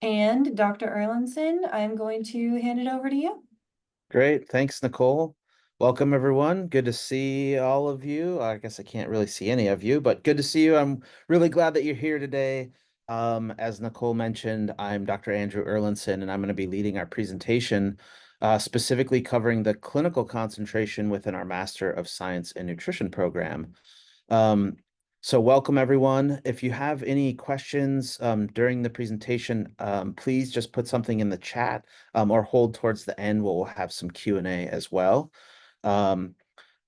And Dr. Erlandsen, I'm going to hand it over to you. Great. Thanks, Nicole. Welcome, everyone. Good to see all of you. I guess I can't really see any of you, but good to see you. I'm really glad that you're here today. As Nicole mentioned, I'm Dr. Andrew Erlandsen, and I'm going to be leading our presentation, specifically covering the clinical concentration within our Master of Science in Nutrition program. Um, so welcome everyone. If you have any questions during the presentation, please just put something in the chat or hold towards the end. We'll have some Q&A as well. Um,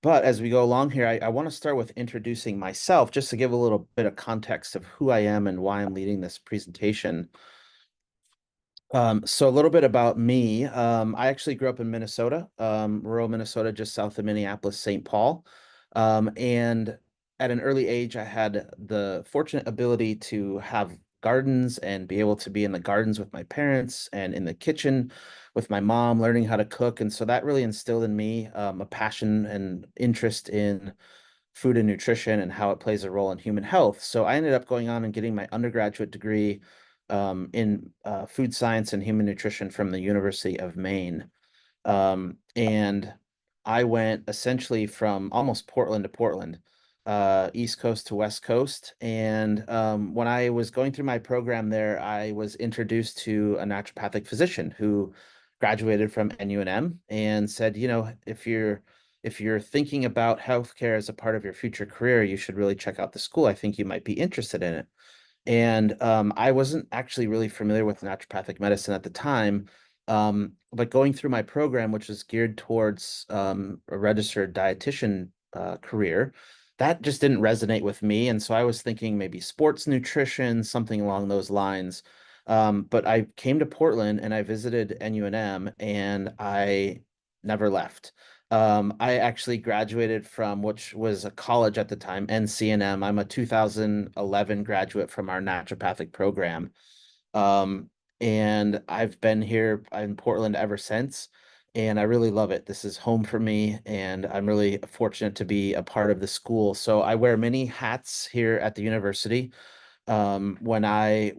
but as we go along here, I want to start with introducing myself just to give a little bit of context of who I am and why I'm leading this presentation. So a little bit about me. I actually grew up in Minnesota, rural Minnesota, just south of Minneapolis, St. Paul. And at an early age, I had the fortunate ability to have gardens and be able to be in the gardens with my parents and in the kitchen with my mom, learning how to cook. And so that really instilled in me a passion and interest in food and nutrition and how it plays a role in human health. So I ended up going on and getting my undergraduate degree in food science and human nutrition from the University of Maine. And I went essentially from almost Portland to Portland, East Coast to West Coast. And when I was going through my program there, I was introduced to a naturopathic physician who graduated from NUNM and said, if you're thinking about healthcare as a part of your future career, you should really check out the school. I think you might be interested in it. And I wasn't actually really familiar with naturopathic medicine at the time. But going through my program, which was geared towards a registered dietitian career, that just didn't resonate with me. And so I was thinking maybe sports nutrition, something along those lines. But I came to Portland and I visited NUNM and I never left. I actually graduated from which was a college at the time, NCNM. I'm a 2011 graduate from our naturopathic program. Um, and I've been here in Portland ever since, and I really love it. This is home for me, and I'm really fortunate to be a part of the school. So I wear many hats here at the university. When I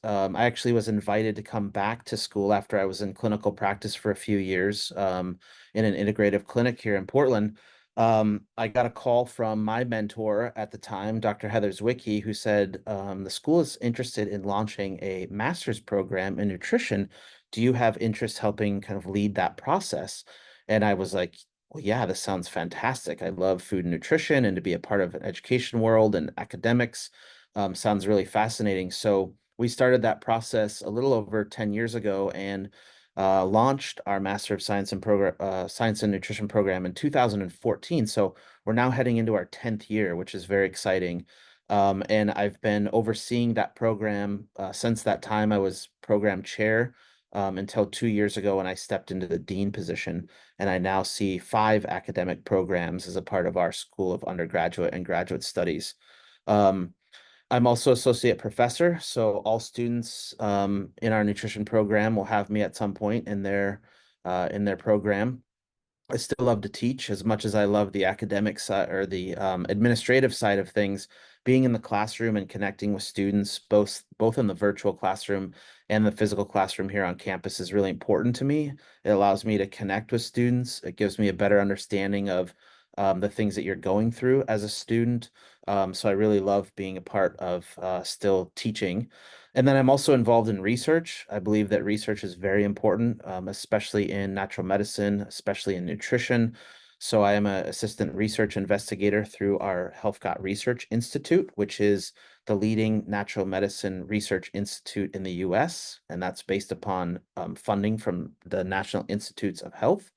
actually was invited to come back to school after I was in clinical practice for a few years, in an integrative clinic here in Portland. I got a call from my mentor at the time, Dr. Heather Zwicky, who said, the school is interested in launching a master's program in nutrition. Do you have interest helping kind of lead that process? And I was like, well, yeah, this sounds fantastic. I love food and nutrition and to be a part of an education world and academics sounds really fascinating. So we started that process a little over 10 years ago and launched our Master of Science and Science and Nutrition program in 2014. So we're now heading into our 10th year, which is very exciting. And I've been overseeing that program since that time. I was program chair until 2 years ago when I stepped into the dean position. And I now see 5 academic programs as a part of our School of Undergraduate and Graduate Studies. Um, I'm also associate professor, so all students in our nutrition program will have me at some point in their program. I still love to teach as much as I love the academic side or the administrative side of things. Being in the classroom and connecting with students, both in the virtual classroom and the physical classroom here on campus, is really important to me. It allows me to connect with students. It gives me a better understanding of the things that you're going through as a student. So I really love being a part of still teaching. And then I'm also involved in research. I believe that research is very important, especially in natural medicine, especially in nutrition. So I am an assistant research investigator through our HealthCot Research Institute, which is the leading natural medicine research institute in the US, and that's based upon funding from the National Institutes of Health.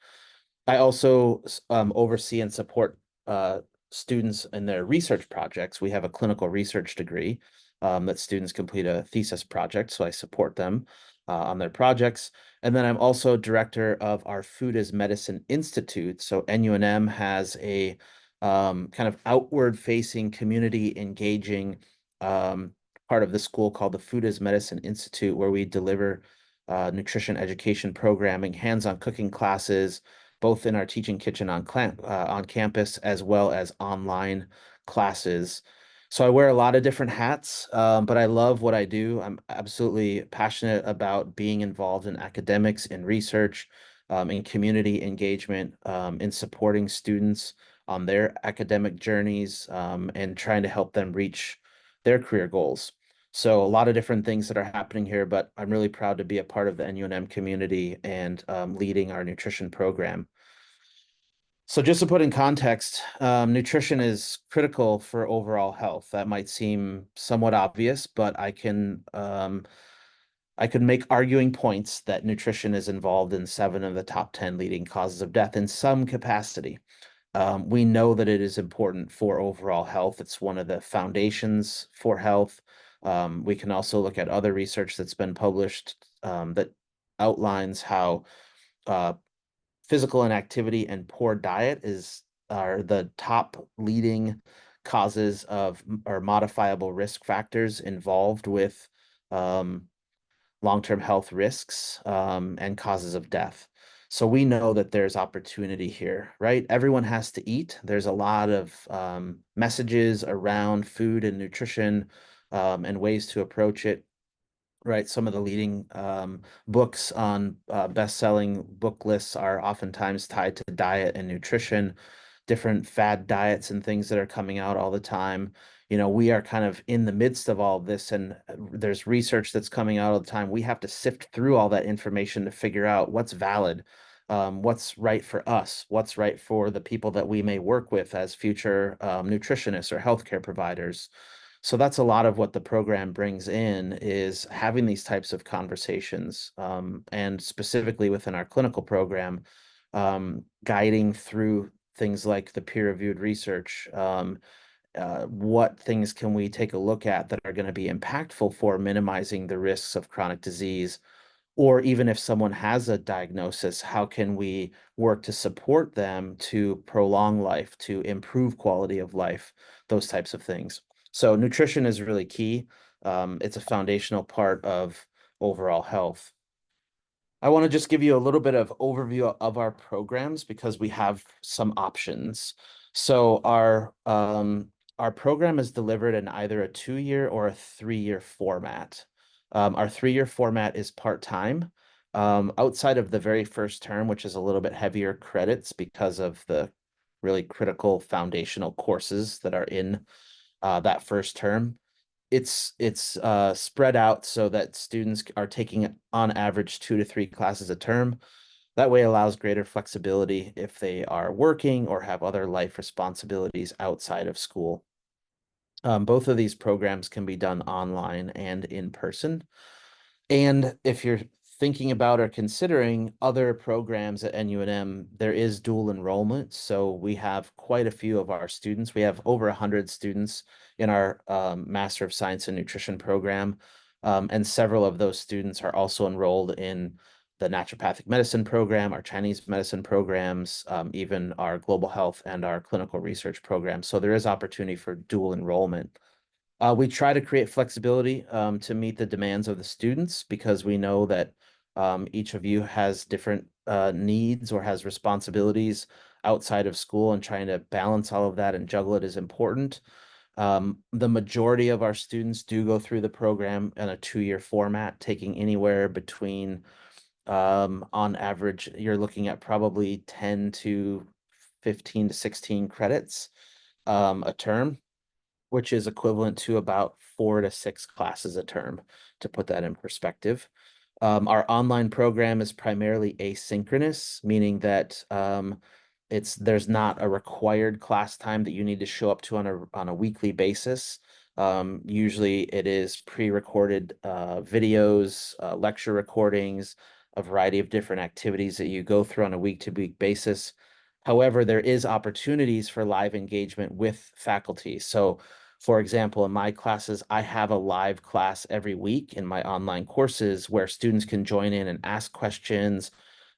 I also oversee and support students in their research projects. We have a clinical research degree that students complete a thesis project, so I support them on their projects. And then I'm also director of our Food as Medicine Institute. So NUNM has a kind of outward-facing, community engaging part of the school called the Food as Medicine Institute, where we deliver nutrition education programming, hands-on cooking classes, both in our teaching kitchen on campus as well as online classes. So I wear a lot of different hats, but I love what I do. I'm absolutely passionate about being involved in academics, in research, in community engagement, in supporting students on their academic journeys, and trying to help them reach their career goals. So a lot of different things that are happening here, but I'm really proud to be a part of the NUNM community and leading our nutrition program. So just to put in context, nutrition is critical for overall health. That might seem somewhat obvious, but I could make arguing points that nutrition is involved in 7 of the top 10 leading causes of death in some capacity. We know that it is important for overall health. It's one of the foundations for health. We can also look at other research that's been published that outlines how uh, physical inactivity and poor diet are the top leading causes of or modifiable risk factors involved with um, long-term health risks and causes of death. So we know that there's opportunity here, right? Everyone has to eat. There's a lot of messages around food and nutrition and ways to approach it, right? Some of the leading books on best-selling book lists are oftentimes tied to diet and nutrition, different fad diets and things that are coming out all the time. You know, we are kind of in the midst of all of this, and there's research that's coming out all the time. We have to sift through all that information to figure out what's valid, what's right for us, what's right for the people that we may work with as future nutritionists or healthcare providers. So that's a lot of what the program brings in is having these types of conversations, and specifically within our clinical program, guiding through things like the peer-reviewed research. What things can we take a look at that are going to be impactful for minimizing the risks of chronic disease? Or even if someone has a diagnosis, how can we work to support them to prolong life, to improve quality of life, those types of things. So nutrition is really key. It's a foundational part of overall health. I want to just give you a little bit of overview of our programs because we have some options. So our program is delivered in either a 2-year or a 3-year format. Our 3-year format is part-time. Outside of the very first term, which is a little bit heavier credits because of the really critical foundational courses that are in that first term, it's spread out so that students are taking on average 2 to 3 classes a term. That way allows greater flexibility if they are working or have other life responsibilities outside of school. Both of these programs can be done online and in person. And if you're thinking about or considering other programs at NUNM, there is dual enrollment. So we have quite a few of our students. We have over 100 students in our Master of Science in Nutrition program. And several of those students are also enrolled in the naturopathic medicine program, our Chinese medicine programs, even our global health and our clinical research program. So there is opportunity for dual enrollment. We try to create flexibility to meet the demands of the students because we know that each of you has different needs or has responsibilities outside of school, and trying to balance all of that and juggle it is important. The majority of our students do go through the program in a 2-year format, taking anywhere between, on average, you're looking at probably 10 to 15 to 16 credits a term, which is equivalent to about 4 to 6 classes a term, to put that in perspective. Our online program is primarily asynchronous, meaning that there's not a required class time that you need to show up to on a weekly basis. Usually it is pre-recorded videos, lecture recordings, a variety of different activities that you go through on a week-to-week basis. However, there is opportunities for live engagement with faculty. So for example, in my classes, I have a live class every week in my online courses where students can join in and ask questions,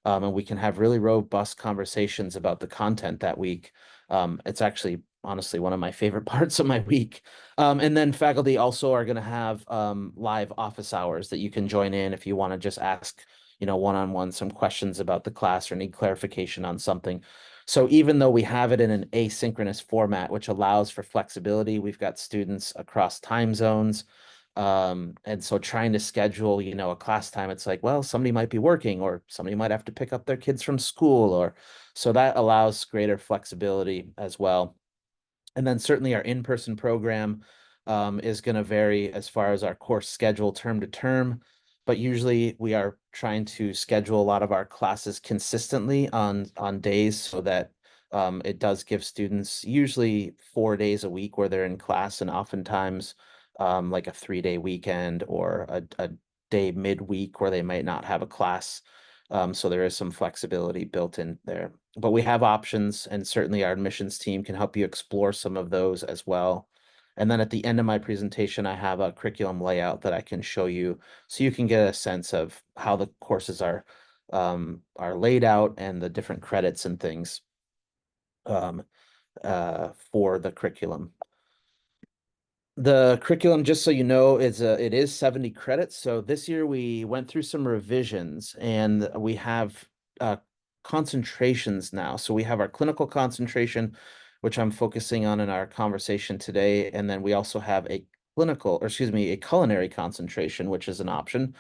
and we can have really robust conversations about the content that week. It's actually honestly one of my favorite parts of my week. And then faculty also are going to have live office hours that you can join in if you want to just ask, one-on-one some questions about the class or need clarification on something. So even though we have it in an asynchronous format, which allows for flexibility, we've got students across time zones. And so trying to schedule, a class time, it's like, well, somebody might be working or somebody might have to pick up their kids from school, or so that allows greater flexibility as well. And then certainly our in-person program is going to vary as far as our course schedule term to term, but usually we are trying to schedule a lot of our classes consistently on days so that it does give students usually 4 days a week where they're in class, and oftentimes like a 3-day weekend or a day midweek where they might not have a class. So there is some flexibility built in there, but we have options, and certainly our admissions team can help you explore some of those as well. And then at the end of my presentation, I have a curriculum layout that I can show you so you can get a sense of how the courses are laid out and the different credits and things um, for the curriculum. The curriculum, just so you know, it is 70 credits. So this year we went through some revisions, and we have concentrations now. So we have our clinical concentration, which I'm focusing on in our conversation today. And then we also have a culinary concentration, which is an option.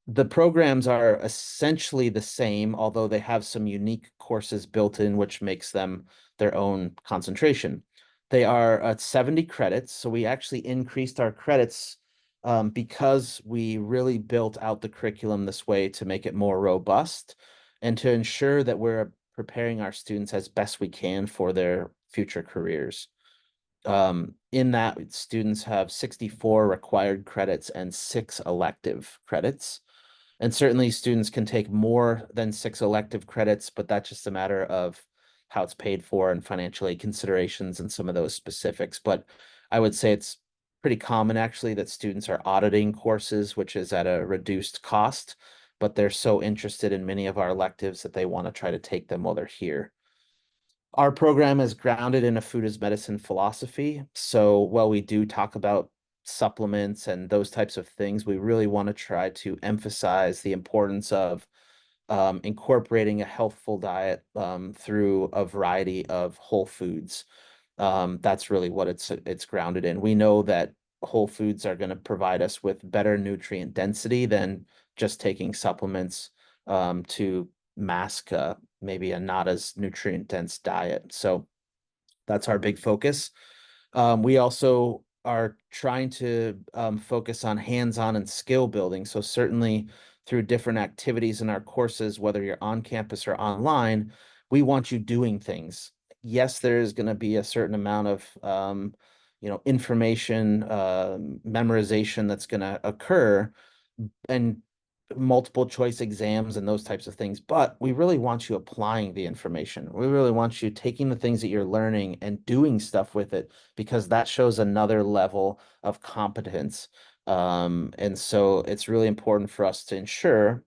The programs are essentially the same, although they have some unique courses built in, which makes them their own concentration. They are 70 credits, so we actually increased our credits because we really built out the curriculum this way to make it more robust and to ensure that we're preparing our students as best we can for their future careers. In that, students have 64 required credits and 6 elective credits. And certainly students can take more than 6 elective credits, but that's just a matter of how it's paid for and financial aid considerations and some of those specifics. But I would say it's pretty common actually that students are auditing courses, which is at a reduced cost, but they're so interested in many of our electives that they want to try to take them while they're here. Our program is grounded in a food as medicine philosophy. So while we do talk about supplements and those types of things, we really want to try to emphasize the importance of incorporating a healthful diet through a variety of whole foods. That's really what it's grounded in. We know that whole foods are going to provide us with better nutrient density than just taking supplements to mask maybe a not as nutrient dense diet. So that's our big focus. We also are trying to focus on hands-on and skill building. So certainly through different activities in our courses, whether you're on campus or online, we want you doing things. Yes, there is going to be a certain amount of information memorization that's going to occur, and multiple choice exams and those types of things, but we really want you applying the information. We really want you taking the things that you're learning and doing stuff with it, because that shows another level of competence. And so it's really important for us to ensure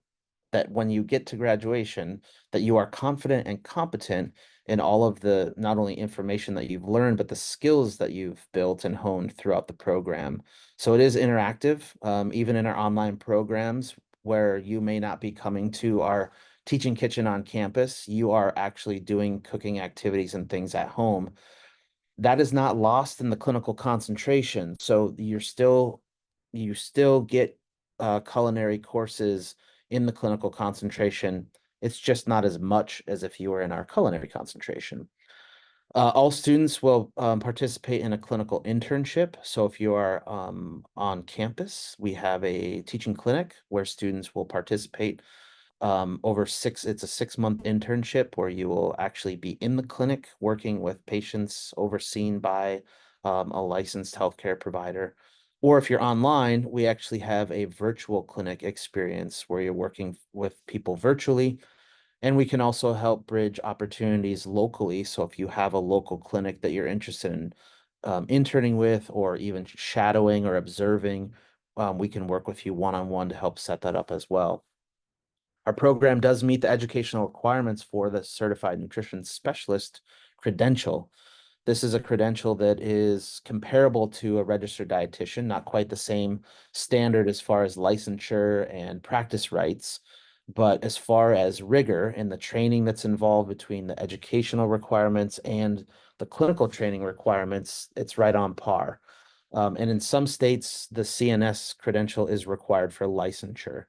that when you get to graduation, that you are confident and competent in all of the not only information that you've learned, but the skills that you've built and honed throughout the program. So it is interactive, even in our online programs where you may not be coming to our teaching kitchen on campus, you are actually doing cooking activities and things at home. That is not lost in the clinical concentration. So you still get culinary courses in the clinical concentration. It's just not as much as if you were in our culinary concentration. All students will participate in a clinical internship. So if you are on campus, we have a teaching clinic where students will participate it's a 6-month internship where you will actually be in the clinic working with patients overseen by a licensed healthcare provider. Or if you're online, we actually have a virtual clinic experience where you're working with people virtually, and we can also help bridge opportunities locally. So if you have a local clinic that you're interested in interning with, or even shadowing or observing, we can work with you one-on-one to help set that up as well. Our program does meet the educational requirements for the Certified Nutrition Specialist credential. This is a credential that is comparable to a registered dietitian, not quite the same standard as far as licensure and practice rights, But as far as rigor and the training that's involved between the educational requirements and the clinical training requirements, it's right on par. And in some states, the CNS credential is required for licensure.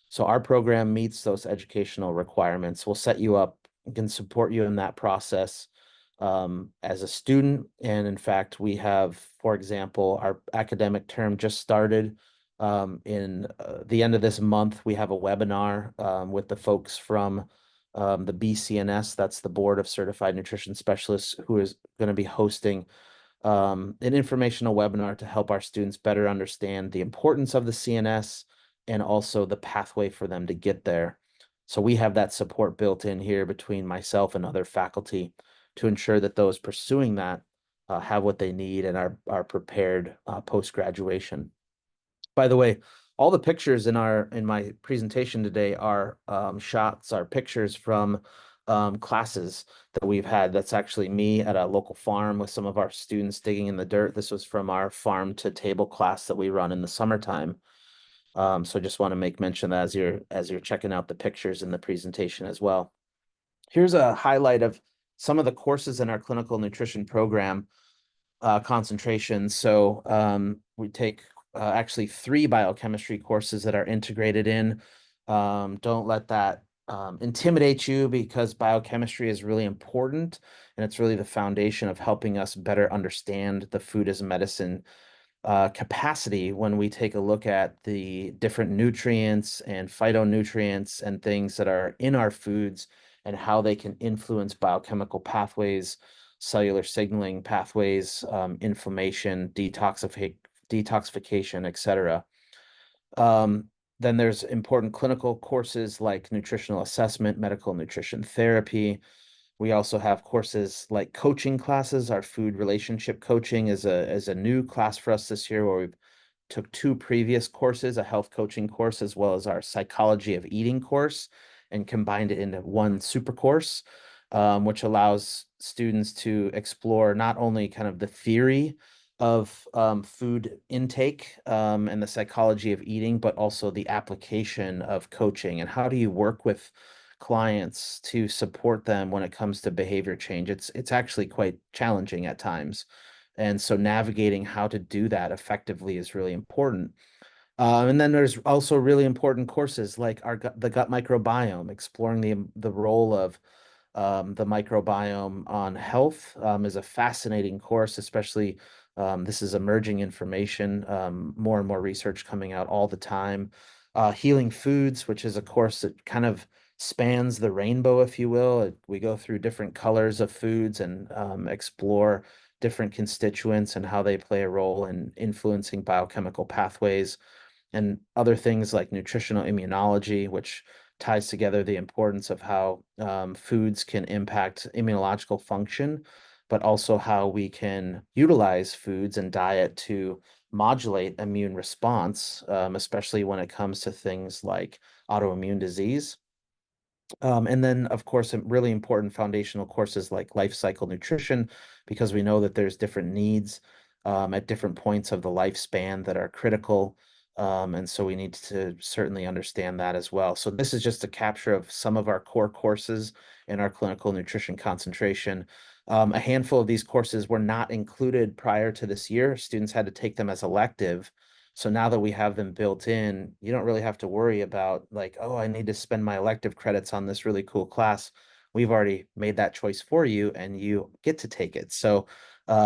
So our program meets those educational requirements. We'll set you up, can support you in that process as a student. And in fact, we have, for example, our academic term just started. In the end of this month, we have a webinar with the folks from the BCNS, that's the Board of Certified Nutrition Specialists, who is going to be hosting an informational webinar to help our students better understand the importance of the CNS and also the pathway for them to get there. So we have that support built in here between myself and other faculty to ensure that those pursuing that have what they need and are prepared post-graduation. By the way, all the pictures in my presentation today are shots, are pictures from classes that we've had. That's actually me at a local farm with some of our students digging in the dirt. This was from our farm to table class that we run in the summertime. So just want to make mention that as you're checking out the pictures in the presentation as well. Here's a highlight of some of the courses in our clinical nutrition program concentration. So we take actually 3 biochemistry courses that are integrated in. Don't let that intimidate you, because biochemistry is really important, and it's really the foundation of helping us better understand the food as medicine capacity when we take a look at the different nutrients and phytonutrients and things that are in our foods and how they can influence biochemical pathways, cellular signaling pathways, inflammation, detoxification, etc. Then there's important clinical courses like nutritional assessment, medical nutrition therapy. We also have courses like coaching classes. Our food relationship coaching is a new class for us this year, where we've took 2 previous courses, a health coaching course as well as our psychology of eating course, and combined it into one super course, which allows students to explore not only kind of the theory of food intake and the psychology of eating, but also the application of coaching and how do you work with clients to support them when it comes to behavior change. It's actually quite challenging at times. And so navigating how to do that effectively is really important. And then there's also really important courses like the gut microbiome, exploring the role of the microbiome on health is a fascinating course, especially this is emerging information, more and more research coming out all the time. Healing foods, which is a course that kind of spans the rainbow, if you will. We go through different colors of foods and explore different constituents and how they play a role in influencing biochemical pathways, and other things like nutritional immunology, which ties together the importance of how foods can impact immunological function, but also how we can utilize foods and diet to modulate immune response, especially when it comes to things like autoimmune disease. And then, of course, really important foundational courses like life cycle nutrition, because we know that there's different needs at different points of the lifespan that are critical. And so we need to certainly understand that as well. So this is just a capture of some of our core courses in our clinical nutrition concentration. A handful of these courses were not included prior to this year. Students had to take them as elective. So now that we have them built in, you don't really have to worry about like, oh, I need to spend my elective credits on this really cool class. We've already made that choice for you and you get to take it. So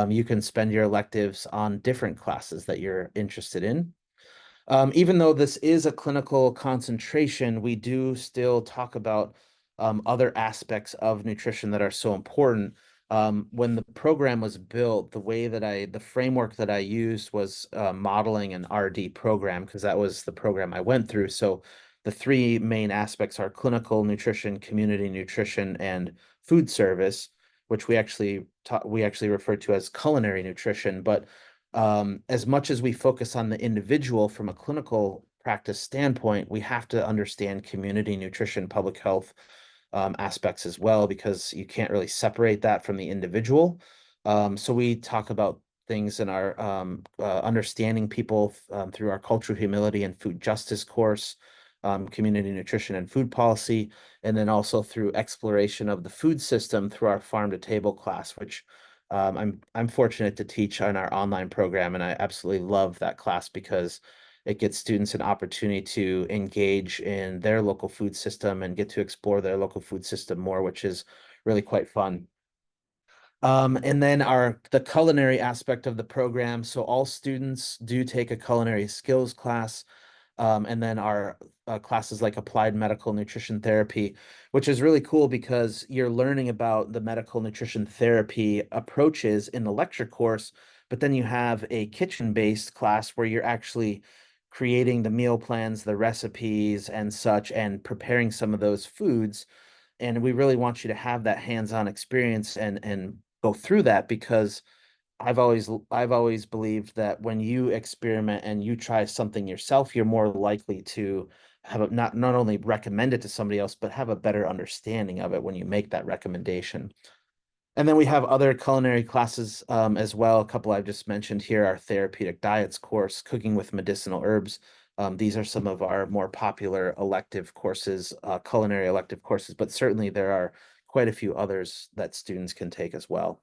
you can spend your electives on different classes that you're interested in. Even though this is a clinical concentration, we do still talk about other aspects of nutrition that are so important. When the program was built, the framework that I used was modeling an RD program, because that was the program I went through. So the 3 main aspects are clinical nutrition, community nutrition, and food service, which we actually refer to as culinary nutrition. But as much as we focus on the individual from a clinical practice standpoint, we have to understand community nutrition, public health aspects as well, because you can't really separate that from the individual. So we talk about things in our understanding people through our cultural humility and food justice course. community nutrition and food policy, and then also through exploration of the food system through our farm to table class, which I'm fortunate to teach on our online program, and I absolutely love that class because it gets students an opportunity to engage in their local food system and get to explore their local food system more, which is really quite fun. And then the culinary aspect of the program. So all students do take a culinary skills class. And then our classes like applied medical nutrition therapy, which is really cool because you're learning about the medical nutrition therapy approaches in the lecture course, but then you have a kitchen-based class where you're actually creating the meal plans, the recipes and such, and preparing some of those foods. And we really want you to have that hands-on experience and go through that because I've always believed that when you experiment and you try something yourself, you're more likely to have not only recommend it to somebody else, but have a better understanding of it when you make that recommendation. And then we have other culinary classes as well. A couple I've just mentioned here, our therapeutic diets course, cooking with medicinal herbs. These are some of our more popular elective courses, culinary elective courses, but certainly there are quite a few others that students can take as well.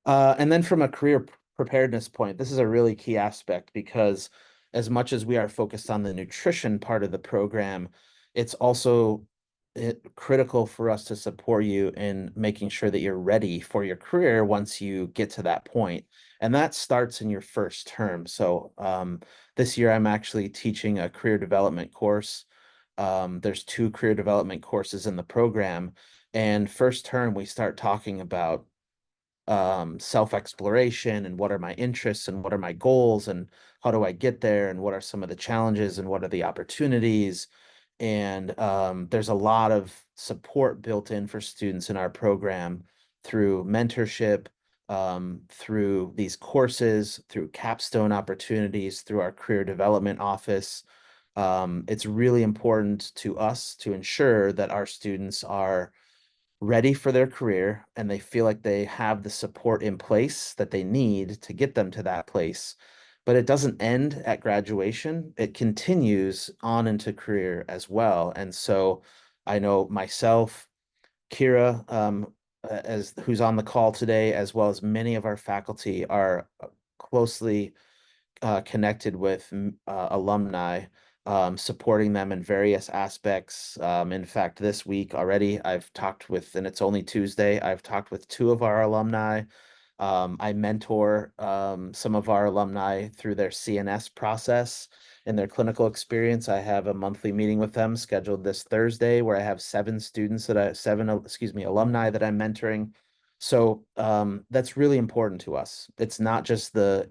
And then from a career preparedness point, this is a really key aspect because as much as we are focused on the nutrition part of the program, it's also critical for us to support you in making sure that you're ready for your career once you get to that point. And that starts in your first term. So this year I'm actually teaching a career development course. There's two career development courses in the program. And first term, we start talking about self-exploration and what are my interests and what are my goals and how do I get there and what are some of the challenges and what are the opportunities. And there's a lot of support built in for students in our program through mentorship, through these courses, through capstone opportunities, through our career development office. It's really important to us to ensure that our students are ready for their career and they feel like they have the support in place that they need to get them to that place. But it doesn't end at graduation, it continues on into career as well. And so I know myself, Kira, as who's on the call today, as well as many of our faculty are closely connected with alumni, supporting them in various aspects. In fact, this week already, I've talked with, and it's only Tuesday, I've talked with two of our alumni. I mentor some of our alumni through their CNS process and their clinical experience. I have a monthly meeting with them scheduled this Thursday where I have alumni that I'm mentoring. So that's really important to us. It's not just the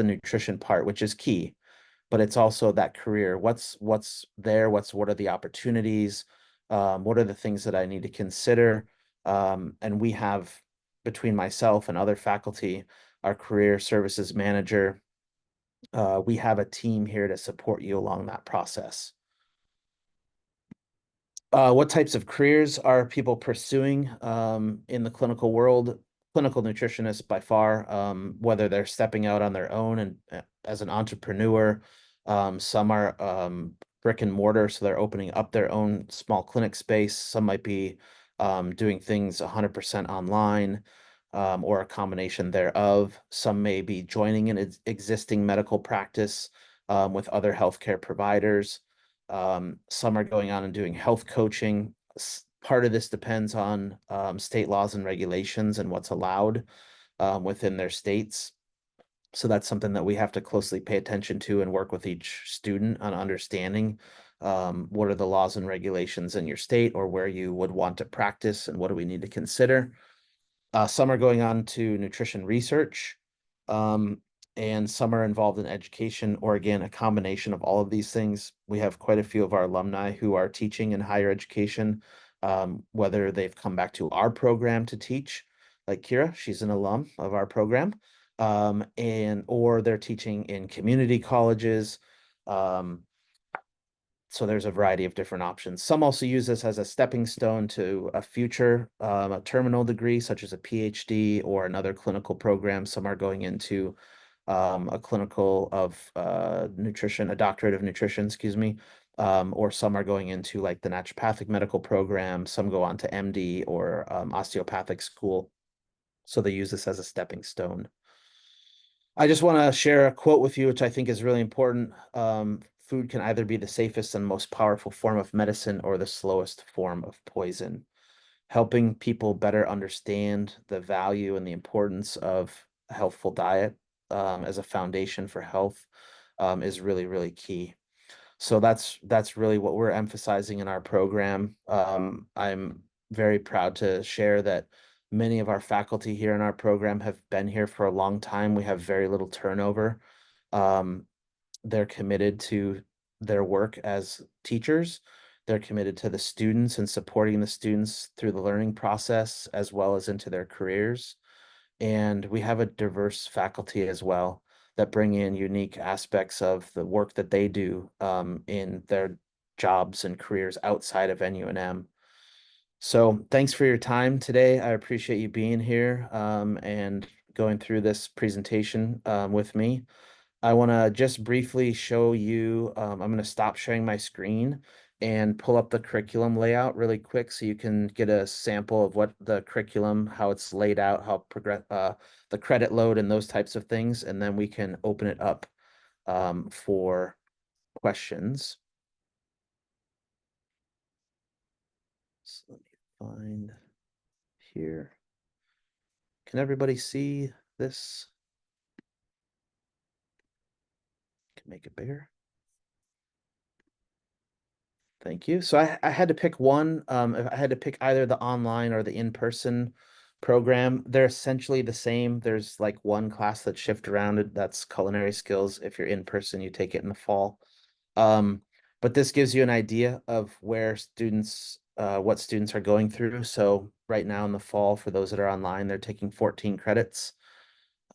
nutrition part, which is key, but it's also that career. What's there? What are the opportunities? What are the things that I need to consider? And we have between myself and other faculty, our career services manager, we have a team here to support you along that process. What types of careers are people pursuing in the clinical world? Clinical nutritionists by far, whether they're stepping out on their own and as an entrepreneur, some are brick and mortar, so they're opening up their own small clinic space. Some might be doing things 100% online or a combination thereof. Some may be joining an existing medical practice with other healthcare providers. Some are going on and doing health coaching. Part of this depends on state laws and regulations and what's allowed within their states. So that's something that we have to closely pay attention to and work with each student on understanding what are the laws and regulations in your state or where you would want to practice and what do we need to consider. Some are going on to nutrition research, and some are involved in education, or again, a combination of all of these things. We have quite a few of our alumni who are teaching in higher education, whether they've come back to our program to teach, like Kira, she's an alum of our program, or they're teaching in community colleges. Um, so there's a variety of different options. Some also use this as a stepping stone to a future a terminal degree, such as a PhD or another clinical program. Some are going into a clinical of nutrition, a doctorate of nutrition, excuse me. Or some are going into like the naturopathic medical program. Some go on to MD or osteopathic school. So they use this as a stepping stone. I just want to share a quote with you, which I think is really important. Food can either be the safest and most powerful form of medicine or the slowest form of poison. Helping people better understand the value and the importance of a healthful diet as a foundation for health is really, really key. So that's really what we're emphasizing in our program. I'm very proud to share that many of our faculty here in our program have been here for a long time. We have very little turnover. Um, they're committed to their work as teachers. They're committed to the students and supporting the students through the learning process as well as into their careers. And we have a diverse faculty as well that bring in unique aspects of the work that they do in their jobs and careers outside of NUNM. So thanks for your time today. I appreciate you being here and going through this presentation with me. I want to just briefly show you, I'm going to stop sharing my screen and pull up the curriculum layout really quick so you can get a sample of what the curriculum, how it's laid out, how the credit load and those types of things, and then we can open it up for questions. So let me find here. Can everybody see this? Can make it bigger. Thank you. So I had to pick one. If I had to pick either the online or the in-person program, they're essentially the same. There's like one class that's shift around it. That's culinary skills. If you're in person, you take it in the fall. Um, but this gives you an idea of where students, what students are going through. So right now in the fall, for those that are online, they're taking 14 credits,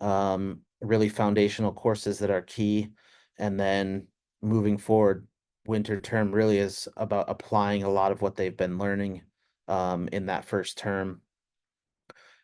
really foundational courses that are key. And then moving forward, winter term really is about applying a lot of what they've been learning in that first term.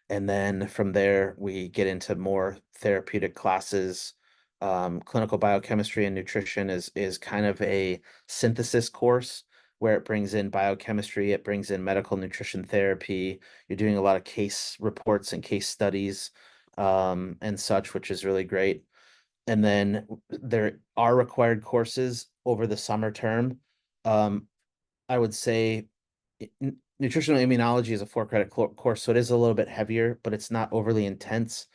And then from there, we get into more therapeutic classes. Clinical biochemistry and nutrition is kind of a synthesis course where it brings in biochemistry, it brings in medical nutrition therapy. You're doing a lot of case reports and case studies and such, which is really great. And then there are required courses over the summer term. Um, I would say nutritional immunology is a 4 credit course, so it is a little bit heavier, but it's not overly intense.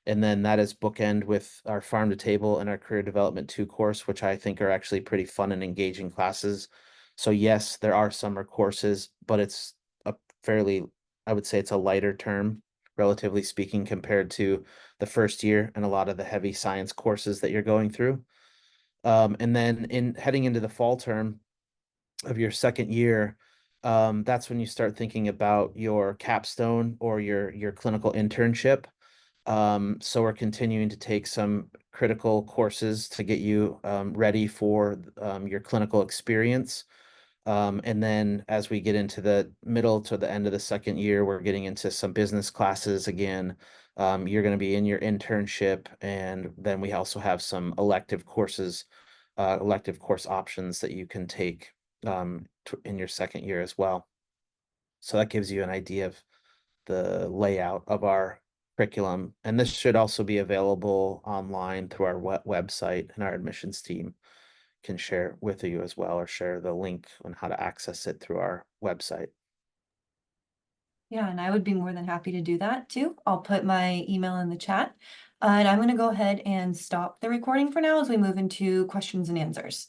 And then that is bookend with our farm to table and our career development 2 course, which I think are actually pretty fun and engaging classes. So yes, there are summer courses, but it's a fairly, I would say it's a lighter term, relatively speaking, compared to the first year and a lot of the heavy science courses that you're going through. And then in heading into the fall term of your second year, that's when you start thinking about your capstone or your clinical internship. So we're continuing to take some critical courses to get you ready for your clinical experience. And then as we get into the middle to the end of the second year, we're getting into some business classes again. You're going to be in your internship, and then we also have some elective courses, elective course options that you can take in your second year as well. So that gives you an idea of the layout of our curriculum. And this should also be available online through our website, and our admissions team can share with you as well, or share the link on how to access it through our website. Yeah, and I would be more than happy to do that too. I'll put my email in the chat. And I'm going to go ahead and stop the recording for now as we move into questions and answers.